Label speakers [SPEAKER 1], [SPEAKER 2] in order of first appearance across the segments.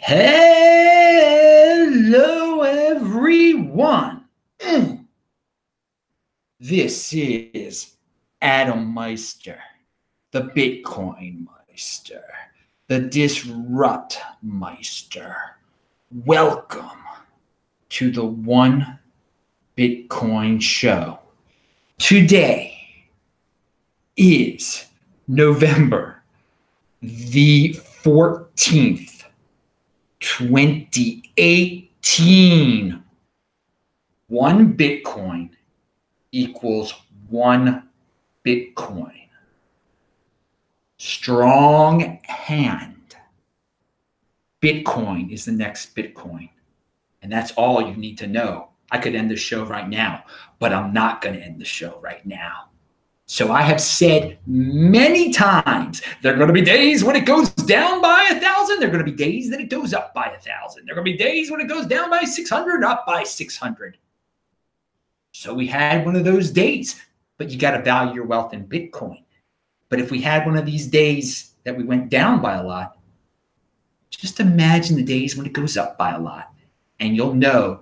[SPEAKER 1] Hello, everyone. This is Adam Meister, the Bitcoin Meister, the Disrupt Meister. Welcome to the One Bitcoin Show. Today is November the 14th. 2018. One Bitcoin equals one Bitcoin. Strong hand. Bitcoin is the next Bitcoin. And that's all you need to know. I could end the show right now, but I'm not going to end the show right now. So I have said many times, there are going to be days when it goes down by 1,000. There are going to be days that it goes up by 1,000. There are going to be days when it goes down by 600, up by 600. So we had one of those days, but you got to value your wealth in Bitcoin. But if we had one of these days that we went down by a lot, just imagine the days when it goes up by a lot. And you'll know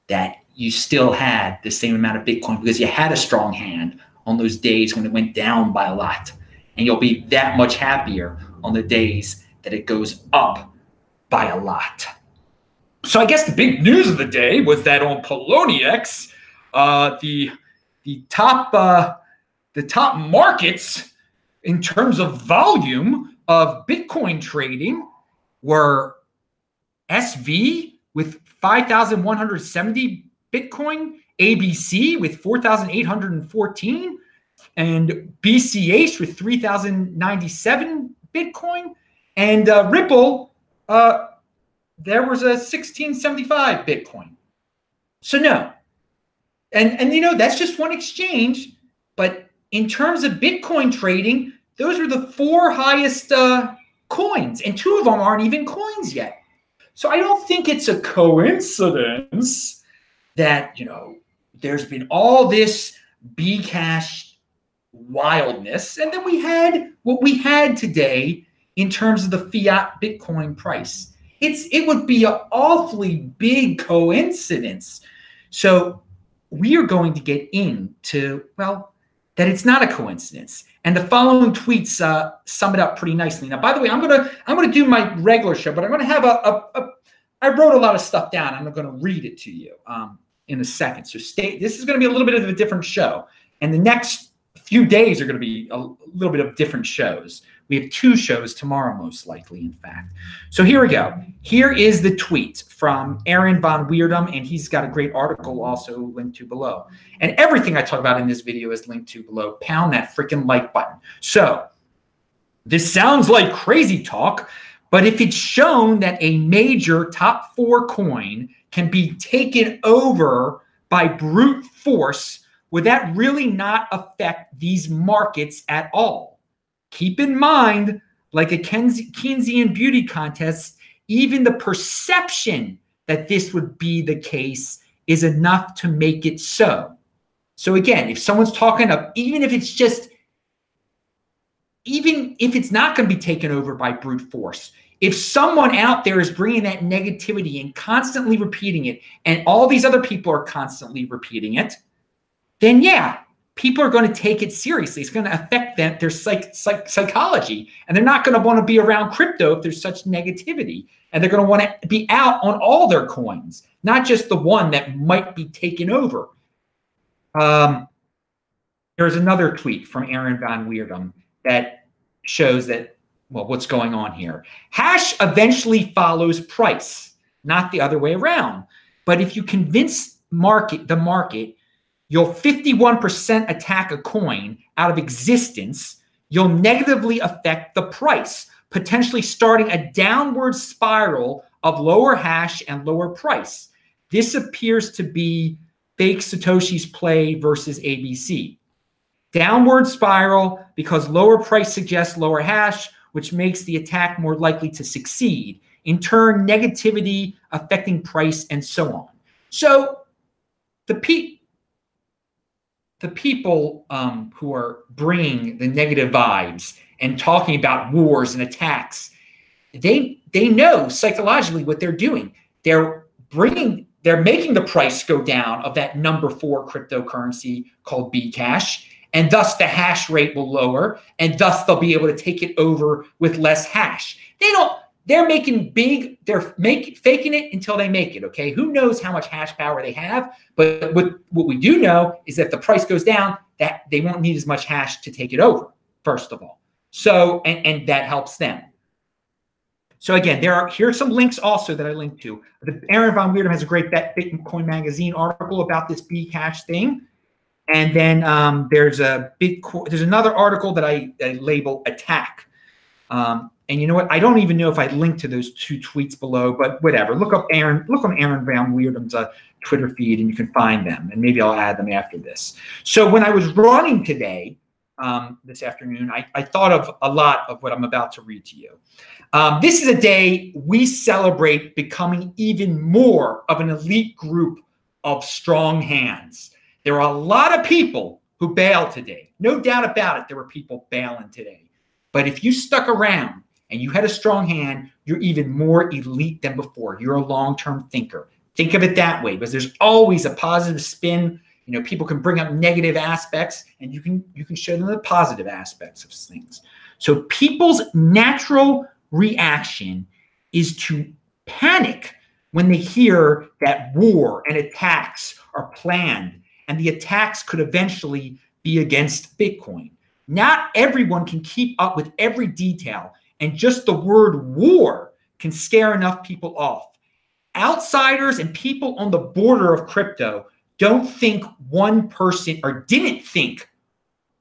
[SPEAKER 1] that you still had the same amount of Bitcoin because you had a strong hand on those days when it went down by a lot. And you'll be that much happier on the days that it goes up by a lot. So I guess the big news of the day was that on Poloniex, the top markets in terms of volume of Bitcoin trading were SV with 5,170 Bitcoin, ABC with 4,814, and BCH with 3,097 Bitcoin, and Ripple, there was a 1,675 Bitcoin. So no, and you know, that's just one exchange, but in terms of Bitcoin trading, those are the four highest coins, and two of them aren't even coins yet. So I don't think it's a coincidence that, you know, there's been all this Bcash wildness, and then we had what we had today in terms of the fiat Bitcoin price. It would be an awfully big coincidence. So we are going to get into, well, that it's not a coincidence. And the following tweets sum it up pretty nicely. Now, by the way, I'm gonna do my regular show, but I'm gonna have I wrote a lot of stuff down. I'm going to read it to you in a second. So this is going to be a little bit of a different show. And the next few days are going to be a little bit of different shows. We have two shows tomorrow, most likely, in fact. So here we go. Here is the tweet from Aaron Von Weirdum, and he's got a great article also linked to below. And everything I talk about in this video is linked to below. Pound that freaking like button. So this sounds like crazy talk, but if it's shown that a major top four coin can be taken over by brute force, would that really not affect these markets at all? Keep in mind, like a Keynesian beauty contest, even the perception that this would be the case is enough to make it so. So again, if someone's talking of, even if it's not going to be taken over by brute force, if someone out there is bringing that negativity and constantly repeating it, and all these other people are constantly repeating it, then yeah, people are going to take it seriously. It's going to affect their psychology, and they're not going to want to be around crypto if there's such negativity, and they're going to want to be out on all their coins, not just the one that might be taken over. There's another tweet from Aaron Von Weirdum that shows that, well, what's going on here. Hash eventually follows price, not the other way around. But if you convince the market, you'll 51% attack a coin out of existence, you'll negatively affect the price, potentially starting a downward spiral of lower hash and lower price. This appears to be fake Satoshi's play versus ABC. Downward spiral because lower price suggests lower hash, which makes the attack more likely to succeed. In turn, negativity affecting price and so on. So the people who are bringing the negative vibes and talking about wars and attacks, they know psychologically what they're doing. They're making the price go down of that number 4 cryptocurrency called Bcash, and thus the hash rate will lower, and thus they'll be able to take it over with less hash. They're faking it until they make it, okay? Who knows how much hash power they have, but what we do know is that if the price goes down, that they won't need as much hash to take it over, first of all. So, and that helps them. So again, here's some links also that I linked to. Aaron Von Weerdum has a great Bitcoin Magazine article about this Bcash thing. And then there's another article that I label Attack. And you know what? I don't even know if I linked to those 2 tweets below, but whatever. Look on Aaron Van Weerdum's Twitter feed and you can find them. And maybe I'll add them after this. So when I was running today, this afternoon, I thought of a lot of what I'm about to read to you. This is a day we celebrate becoming even more of an elite group of strong hands. There are a lot of people who bailed today. No doubt about it, there were people bailing today. But if you stuck around and you had a strong hand, you're even more elite than before. You're a long-term thinker. Think of it that way, because there's always a positive spin. You know, people can bring up negative aspects, and you can show them the positive aspects of things. So people's natural reaction is to panic when they hear that war and attacks are planned, and the attacks could eventually be against Bitcoin. Not everyone can keep up with every detail, and just the word war can scare enough people off. Outsiders and people on the border of crypto don't think one person, or didn't think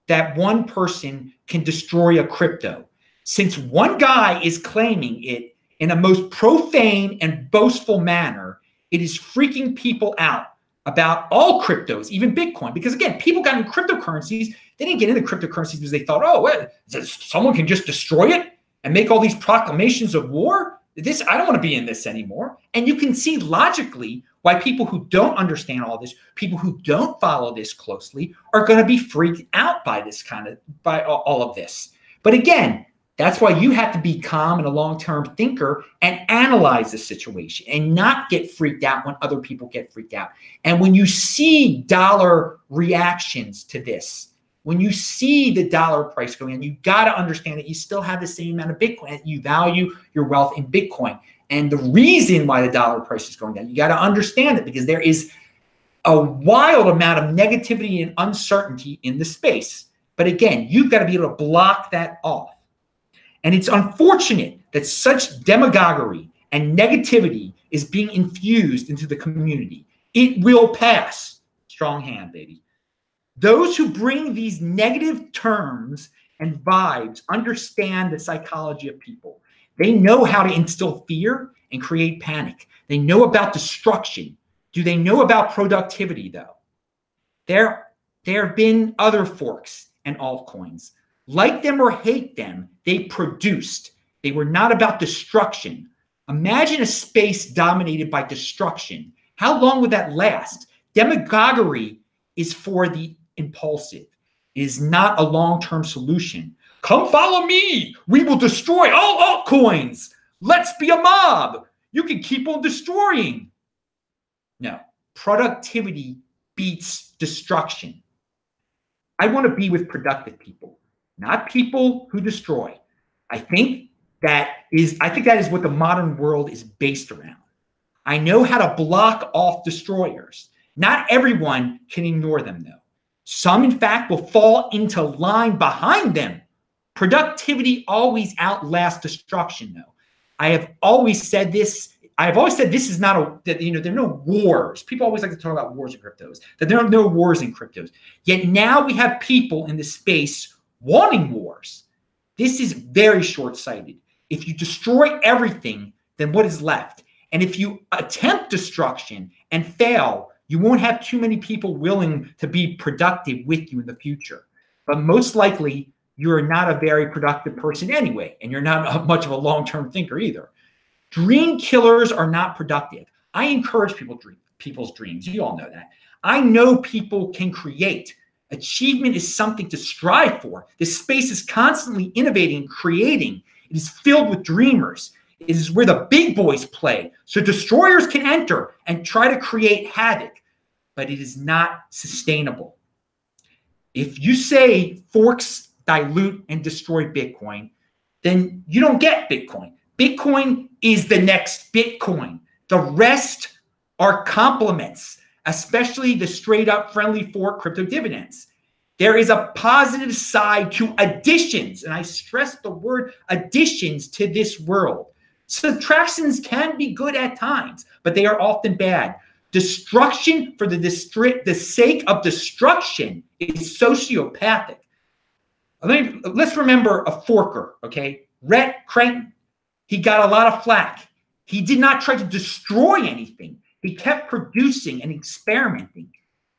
[SPEAKER 1] that one person can destroy a crypto. Since one guy is claiming it in a most profane and boastful manner, it is freaking people out about all cryptos, even Bitcoin. Because again, people got into cryptocurrencies. They didn't get into cryptocurrencies because they thought, oh, wait, someone can just destroy it and make all these proclamations of war. I don't want to be in this anymore. And you can see logically why people who don't understand all this, people who don't follow this closely, are going to be freaked out by all of this. But again, that's why you have to be calm and a long-term thinker and analyze the situation and not get freaked out when other people get freaked out. And when you see dollar reactions to this, when you see the dollar price going in, you got to understand that you still have the same amount of Bitcoin. You value your wealth in Bitcoin. And the reason why the dollar price is going down, you got to understand it, because there is a wild amount of negativity and uncertainty in the space. But again, you've got to be able to block that off. And it's unfortunate that such demagoguery and negativity is being infused into the community. It will pass. Strong hand, baby. Those who bring these negative terms and vibes understand the psychology of people. They know how to instill fear and create panic. They know about destruction. Do they know about productivity, though? There have been other forks and altcoins. Like them or hate them, they produced. They were not about destruction. Imagine a space dominated by destruction. How long would that last? Demagoguery is for the impulsive. It is not a long-term solution. Come follow me. We will destroy all altcoins. Let's be a mob. You can keep on destroying. No, productivity beats destruction. I want to be with productive people, not people who destroy. I think that is what the modern world is based around. I know how to block off destroyers. Not everyone can ignore them, though. Some, in fact, will fall into line behind them. Productivity always outlasts destruction, though. I have always said this. This is not there are no wars. People always like to talk about wars in cryptos, that there are no wars in cryptos. Yet now we have people in the space wanting wars. This is very short-sighted. If you destroy everything, then what is left? And if you attempt destruction and fail, you won't have too many people willing to be productive with you in the future. But most likely, you're not a very productive person anyway, and you're not much of a long-term thinker either. Dream killers are not productive. I encourage people's dreams. You all know that. I know people can create. Achievement is something to strive for. This space is constantly innovating, creating. It is filled with dreamers. It is where the big boys play. So destroyers can enter and try to create havoc, but it is not sustainable. If you say forks dilute and destroy Bitcoin, then you don't get Bitcoin. Bitcoin is the next Bitcoin. The rest are complements, especially the straight up friendly fork crypto dividends. There is a positive side to additions, and I stress the word additions to this world. Subtractions can be good at times, but they are often bad. Destruction for the sake of destruction is sociopathic. Let's remember a forker, okay? Rhett Creighton, he got a lot of flack. He did not try to destroy anything. He kept producing and experimenting.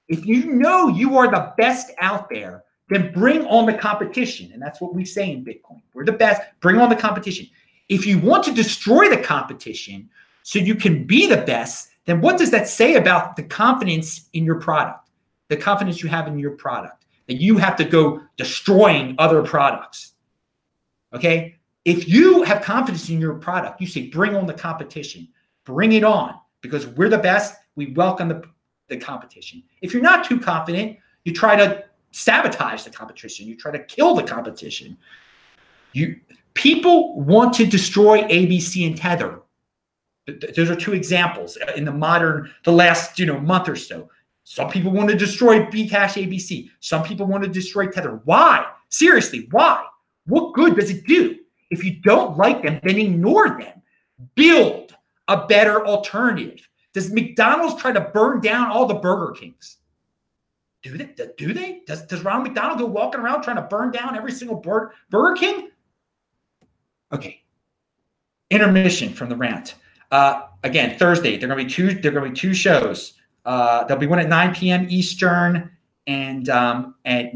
[SPEAKER 1] If you know you are the best out there, then bring on the competition. And that's what we say in Bitcoin. We're the best. Bring on the competition. If you want to destroy the competition so you can be the best, then what does that say about the confidence in your product, the confidence you have in your product, that you have to go destroying other products? Okay? If you have confidence in your product, you say, bring on the competition, bring it on, because we're the best. We welcome the competition. If you're not too confident, you try to sabotage the competition. You try to kill the competition. People want to destroy ABC and Tether. Those are two examples in the last month or so. Some people want to destroy Bcash ABC. Some people want to destroy Tether. Why? Seriously, why? What good does it do? If you don't like them, then ignore them. Build a better alternative. Does McDonald's try to burn down all the Burger Kings? Do they? Does Ronald McDonald go walking around trying to burn down every single Burger King? Okay. Intermission from the rant. Again, Thursday, there are going to be two shows. There'll be one at 9 p.m. Eastern and at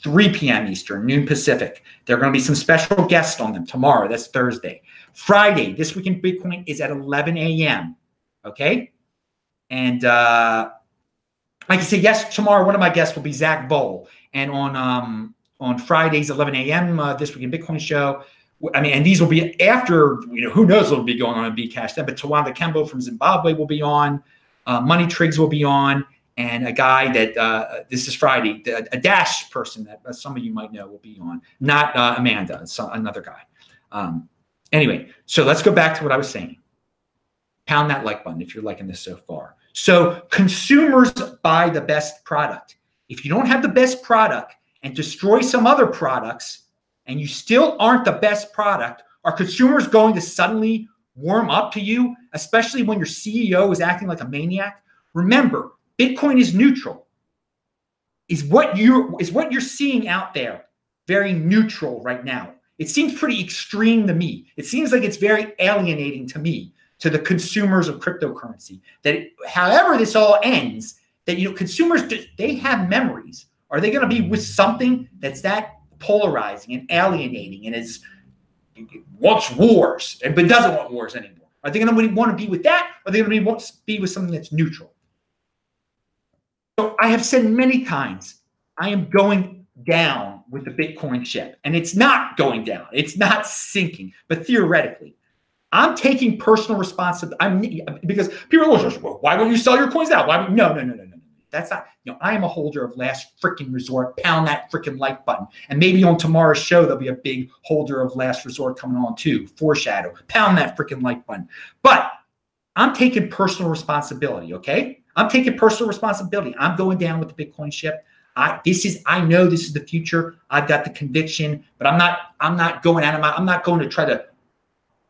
[SPEAKER 1] 3 p.m. Eastern, noon Pacific. There are going to be some special guests on them tomorrow. That's Thursday. Friday, This Week in Bitcoin is at 11 a.m. Okay? And like I said, yes, tomorrow one of my guests will be Zach Bowl. And on Fridays, 11 a.m., This Week in Bitcoin show. And these will be after, who knows what will be going on in Bcash then, but Tawanda Kembo from Zimbabwe will be on. Money Triggs will be on. And a guy that, this is Friday, a Dash person that some of you might know will be on. Not Amanda, another guy. Anyway, so let's go back to what I was saying. Pound that like button if you're liking this so far. So consumers buy the best product. If you don't have the best product and destroy some other products and you still aren't the best product, are consumers going to suddenly warm up to you, especially when your CEO is acting like a maniac? Remember, Bitcoin is neutral. Is what you're seeing out there very neutral right now? It seems pretty extreme to me. It seems like it's very alienating to me, to the consumers of cryptocurrency. That however this all ends, that consumers, they have memories. Are they going to be with something that's that polarizing and alienating and wants wars, but doesn't want wars anymore? Are they going to want to be with that? Or are they going to want to be with something that's neutral? So I have said many times, I am going down with the Bitcoin ship, and it's not going down. It's not sinking, but theoretically, I'm taking personal responsibility. Because people are well, why won't you sell your coins now? No. That's not, I am a holder of last freaking resort. Pound that freaking like button. And maybe on tomorrow's show, there'll be a big holder of last resort coming on too. Foreshadow. Pound that freaking like button. But I'm taking personal responsibility, okay? I'm taking personal responsibility. I'm going down with the Bitcoin ship. I know this is the future. I've got the conviction, but I'm not going out of I'm not going to try to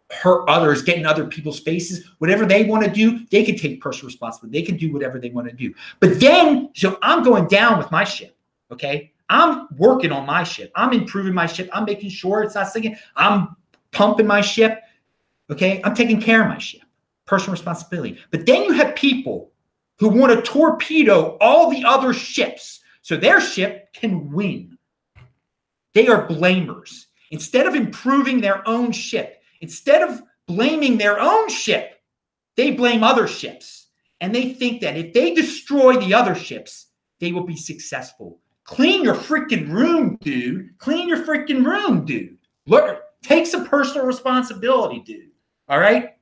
[SPEAKER 1] hurt others, get in other people's faces. Whatever they want to do, they can take personal responsibility. They can do whatever they want to do. But then, so I'm going down with my ship, okay? I'm working on my ship. I'm improving my ship. I'm making sure it's not sinking. I'm pumping my ship, okay? I'm taking care of my ship. Personal responsibility. But then you have people who want to torpedo all the other ships so their ship can win. They are blamers. Instead of improving their own ship, instead of blaming their own ship, they blame other ships. And they think that if they destroy the other ships, they will be successful. Clean your freaking room, dude. Clean your freaking room, dude. Look, take some personal responsibility, dude. All right.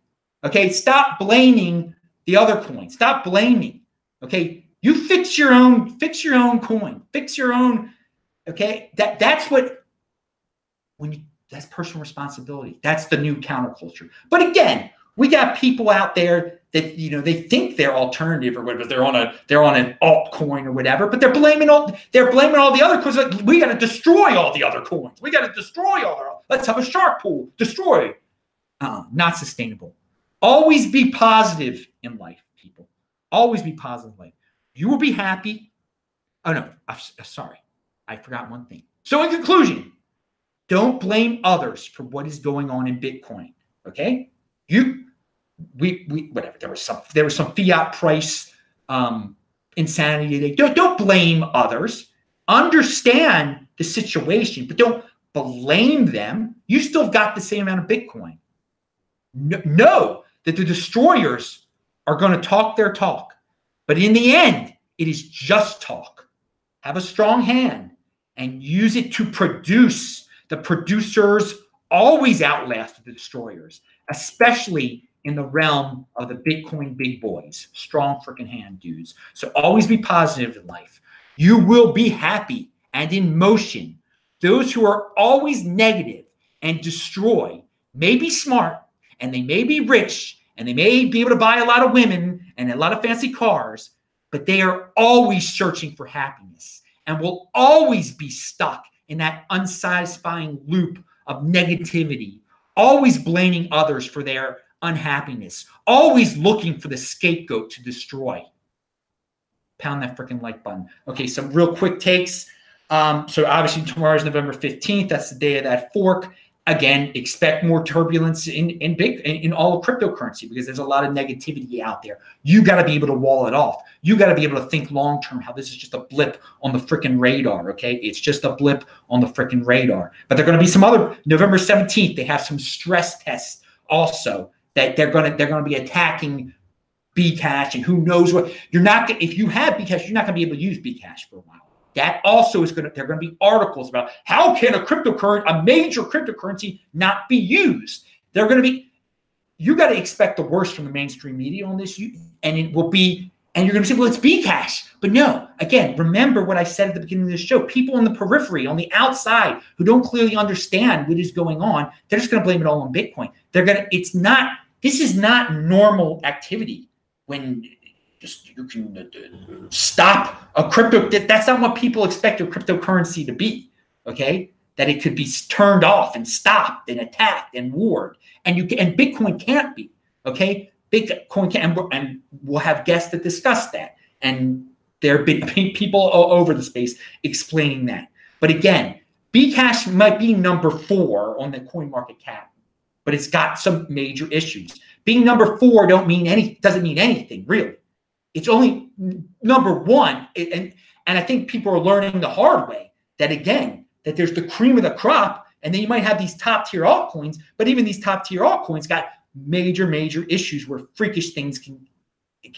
[SPEAKER 1] Okay. Stop blaming the other coin. Stop blaming. Okay. You fix your own coin. Fix your own. Okay. That's what, that's personal responsibility. That's the new counterculture. But again, we got people out there that, they think they're alternative or whatever. They're on an altcoin or whatever, but they're blaming all the other coins. Like, we got to destroy all the other coins. We got to destroy let's have a shark pool. Destroy. Not sustainable. Always be positive in life, people. Always be positive in life. You will be happy. Oh no, sorry. I forgot one thing. So in conclusion, don't blame others for what is going on in Bitcoin. Okay? Whatever. There was some fiat price insanity today. Don't blame others. Understand the situation, but don't blame them. You still got the same amount of Bitcoin. Know that the destroyers are going to talk their talk, but in the end, it is just talk. Have a strong hand and use it to produce. The producers always outlast the destroyers, especially in the realm of the Bitcoin big boys. Strong freaking hand, dudes. So always be positive in life. You will be happy and in motion. Those who are always negative and destroy may be smart, and they may be rich, and they may be able to buy a lot of women and a lot of fancy cars, but they are always searching for happiness and will always be stuck in that unsatisfying loop of negativity, always blaming others for their unhappiness, always looking for the scapegoat to destroy. Pound that freaking like button. Okay, some real quick takes. So obviously tomorrow is November 15th. That's the day of that fork. Again, expect more turbulence in all of cryptocurrency because there's a lot of negativity out there. You got to be able to wall it off. You got to be able to think long term how this is just a blip on the freaking radar, okay? It's just a blip on the freaking radar. But they're going to be some other, November 17th, they have some stress tests also that they're going to be attacking Bcash, and who knows what. If you have Bcash, you're not going to be able to use Bcash for a while. That also is there are going to be articles about how can a major cryptocurrency not be used. They're going to be, you got to expect the worst from the mainstream media on this. And it will be, and you're going to say, well, it's Bcash. But no, again, remember what I said at the beginning of this show. People on the periphery, on the outside, who don't clearly understand what is going on, they're just going to blame it all on Bitcoin. This is not normal activity when you can stop a crypto. That's not what people expect a cryptocurrency to be, okay? That it could be turned off and stopped and attacked and warred. And Bitcoin can't be, okay? Bitcoin can't, and we'll have guests that discuss that. And there have been people all over the space explaining that. But again, Bcash might be number 4 on the coin market cap, but it's got some major issues. Being number 4 doesn't mean anything, really. It's only number 1. And I think people are learning the hard way that there's the cream of the crop, and then you might have these top tier altcoins, but even these top tier altcoins got major issues where freakish things can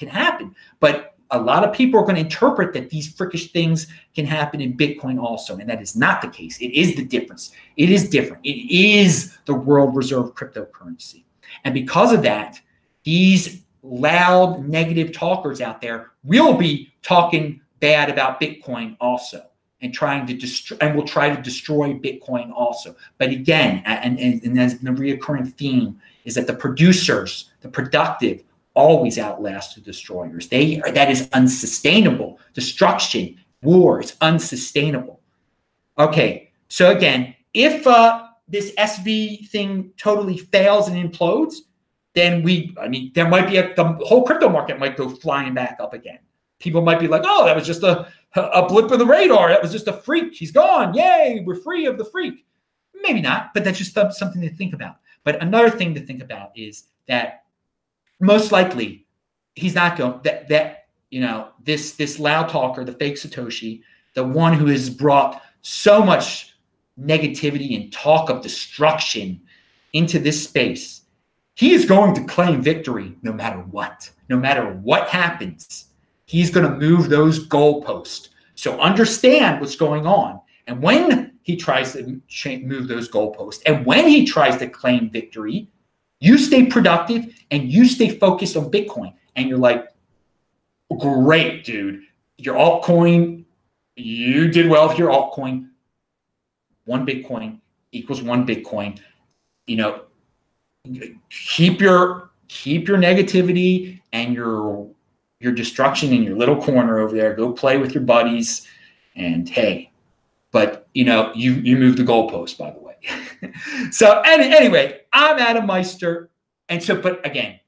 [SPEAKER 1] happen. But a lot of people are going to interpret that these freakish things can happen in Bitcoin also, and that is not the case. It is the difference. It is different. It is the world reserve cryptocurrency. And because of that, these loud negative talkers out there will be talking bad about Bitcoin also, and will try to destroy Bitcoin also. But again, and as the reoccurring theme is that the producers, the productive, always outlast the destroyers. That is unsustainable. Destruction, war is unsustainable. Okay, so again, if this SV thing totally fails and implodes, then there might be the whole crypto market might go flying back up again. People might be like, oh, that was just a blip in the radar. That was just a freak. He's gone. Yay, we're free of the freak. Maybe not, but that's just something to think about. But another thing to think about is that most likely he's not going, this loud talker, the fake Satoshi, the one who has brought so much negativity and talk of destruction into this space, he is going to claim victory no matter what. No matter what happens, he's going to move those goalposts. So understand what's going on. And when he tries to move those goalposts, and when he tries to claim victory, You stay productive and you stay focused on Bitcoin. And you're like, great, dude. Your altcoin, you did well with your altcoin. 1 Bitcoin equals 1 Bitcoin. You know, keep your negativity and your destruction in your little corner over there. Go play with your buddies. And hey, but you know, you moved the goalpost, by the way. So anyway, I'm Adam Meister. And so, but again,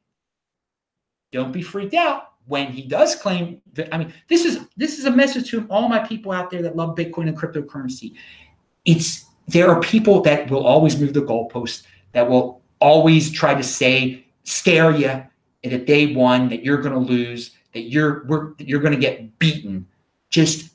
[SPEAKER 1] don't be freaked out when he does claim that. I mean, this is a message to all my people out there that love Bitcoin and cryptocurrency. There are people that will always move the goalpost, that will always try to scare you that they won, that you're going to lose, that you're going to get beaten. Just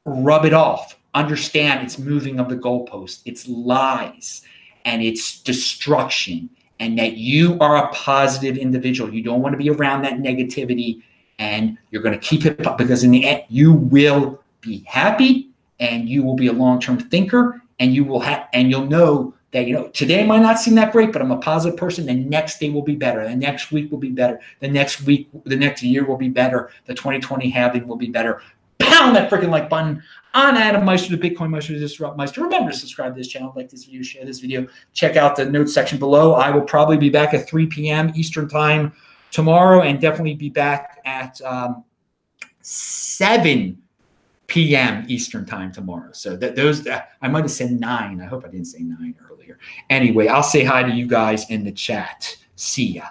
[SPEAKER 1] rub it off. Understand it's moving of the goalpost. It's lies and it's destruction, and that you are a positive individual. You don't want to be around that negativity, and you're going to keep it up, because in the end, you will be happy and you will be a long-term thinker, and you'll know that, you know, today might not seem that great, but I'm a positive person. The next day will be better. The next week will be better. The next year will be better. The 2020 halving will be better. Pound that freaking like button. I'm Adam Meister, the Bitcoin Meister, the Disrupt Meister. Remember to subscribe to this channel, like this video, share this video. Check out the notes section below. I will probably be back at 3 p.m. Eastern time tomorrow, and definitely be back at 7 p.m. Eastern time tomorrow. So I might have said 9. I hope I didn't say 9 earlier. Anyway, I'll say hi to you guys in the chat. See ya.